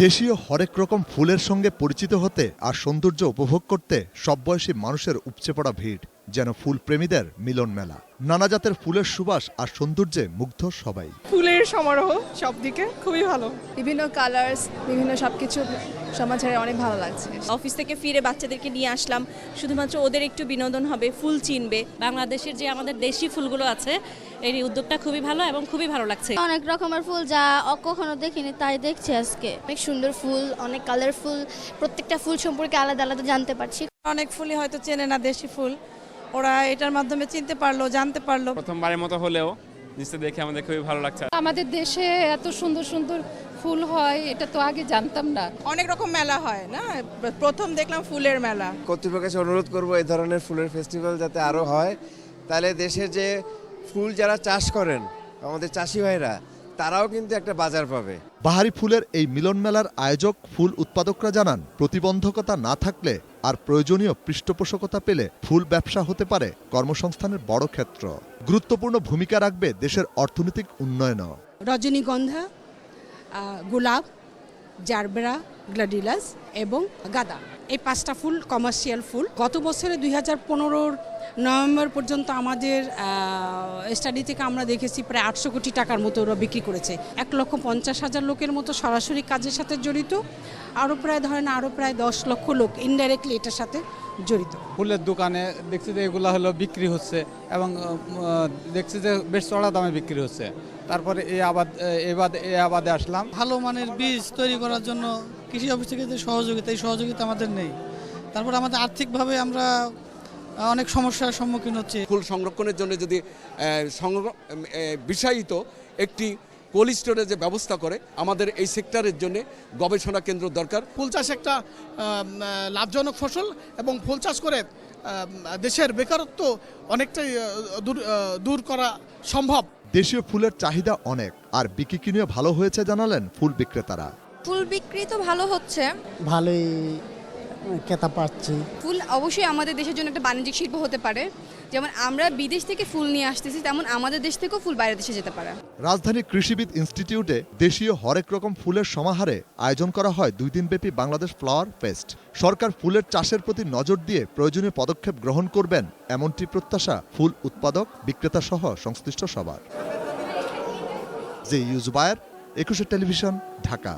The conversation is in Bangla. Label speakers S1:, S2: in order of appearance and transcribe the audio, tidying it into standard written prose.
S1: দেশীয় হরেক রকম ফুলের সঙ্গে পরিচিত হতে আর সৌন্দর্য উপভোগ করতে সব বয়সী মানুষের উপচে পড়া ভিড়, যেন ফুল প্রেমীদের মিলন মেলা। নানা জাতের ফুলের সুবাস আর সৌন্দর্যে মুগ্ধ সবাই।
S2: ফুলের সমারোহ সব দিকে খুবই ভালো,
S3: বিভিন্ন কালার্স, বিভিন্ন সবকিছু সমাজের অনেক ভালো লাগছে।
S4: অফিস থেকে ফিরে বাচ্চাদেরকে নিয়ে আসলাম, শুধুমাত্র ওদের একটু বিনোদন হবে, ফুল চিনবে।
S5: বাংলাদেশের যে আমাদের দেশি ফুলগুলো আছে, এই উদ্যোগটা খুবই ভালো এবং খুবই ভালো লাগছে।
S6: অনেক রকমের ফুল যা কখনো দেখিনি তাই দেখছি আজকে।
S7: অনেক সুন্দর ফুল, অনেক কালারফুল, প্রত্যেকটা ফুল সম্পর্কে আলাদা আলাদা জানতে পারছি।
S2: অনেক ফুলই হয়তো চেনে না দেশি ফুল, ওরা এটার মাধ্যমে চিনতে পারলো, জানতে পারলো।
S8: প্রথমবারের মতো হলেও জিনিসটা দেখে আমাদের খুবই ভালো লাগছে।
S9: আমাদের দেশে এত সুন্দর সুন্দর ফুল হয় এটা তো আগে জানতাম না।
S2: অনেক রকম মেলা হয় না, প্রথম দেখলাম ফুলের মেলা।
S10: কর্তৃপক্ষের কাছে অনুরোধ করব এই ধরনের ফুলের ফেস্টিভ্যাল যাতে আরো হয়, তাহলে দেশের যে ফুল যারা চাষ করেন আমাদের চাষি ভাইরা, তারাও কিন্তু একটা বাজার পাবে।
S1: বাহারি ফুলের এই মিলন মেলার আয়োজক ফুল উৎপাদকরা জানান, প্রতিবন্ধকতা না থাকলে আর প্রয়োজনীয় পৃষ্ঠপোষকতা পেলে ফুল ব্যবসা হতে পারে কর্মসংস্থানের বড় ক্ষেত্র। গুরুত্বপূর্ণ ভূমিকা রাখবে দেশের অর্থনৈতিক উন্নয়নও।
S11: রজনীগন্ধা, গোলাপ, জারবেরা, গ্লাডিলাস এবং গাঁদা, এই 5টা ফুল কমার্শিয়াল ফুল। গত বছরে 2015 নভেম্বর পর্যন্ত আমাদের স্টাডি থেকে আমরা দেখেছি প্রায় 800 কোটি টাকার মতো ওরা বিক্রি করেছে। 1,50,000 লোকের মতো সরাসরি কাজের সাথে জড়িত, আরও প্রায় 10 লক্ষ লোক ইনডাইরেক্টলি এটার সাথে জড়িত।
S12: ফুলের দোকানে দেখছি যে এগুলো হলো বিক্রি হচ্ছে এবং দেখছি যে বেশ চড়া দামে বিক্রি হচ্ছে। তারপরে এই আবাদে আসলাম।
S13: ভালো মানের বীজ তৈরি করার জন্য কৃষি অফিস থেকে যে সহযোগিতা আমাদের নেই। তারপর আমাদের আর্থিকভাবে আমরা অনেক সমস্যার সম্মুখীন হচ্ছে।
S14: ফুল সংরক্ষণের জন্য যদি বিষয়িত একটি কোল্ড স্টোরেজের ব্যবস্থা করে, আমাদের এই সেক্টরের জন্য গবেষণা কেন্দ্র দরকার।
S13: ফুল চাষ একটা লাভজনক ফসল এবং ফুল চাষ করে দেশের বেকারত্ব অনেকটাই দূর করা সম্ভব।
S1: দেশীয় ফুলের চাহিদা অনেক, আর বিক্রি কিনেও ভালো হয়েছে জানালেন ফুল বিক্রেতারা।
S3: ফুল বিক্রি তো ভালো হচ্ছে,
S13: ভালোই ক্রেতা পাচ্ছি।
S3: ফুল অবশ্যই আমাদের দেশের জন্য একটা বাণিজ্যিক শিল্প হতে পারে। যেমন আমরা বিদেশ থেকে ফুল নিয়ে আসতেছি, তেমন আমাদের দেশ থেকেও ফুল বাইরের দেশে যেতে পারে।
S1: রাজধানী কৃষিবিদ ইনস্টিটিউটে দেশীয় হরেক রকম ফুলের সমাহারে আয়োজন করা হয় 2 দিনব্যাপী বাংলাদেশ ফ্লাওয়ার ফেস্ট। সরকার ফুলের চাষের প্রতি নজর দিয়ে প্রয়োজনীয় পদক্ষেপ গ্রহণ করবেন, এমনটি প্রত্যাশা ফুল উৎপাদক, বিক্রেতা সহ সংশ্লিষ্ট সবার। জুবায়ের, 21 টেলিভিশন, ঢাকা।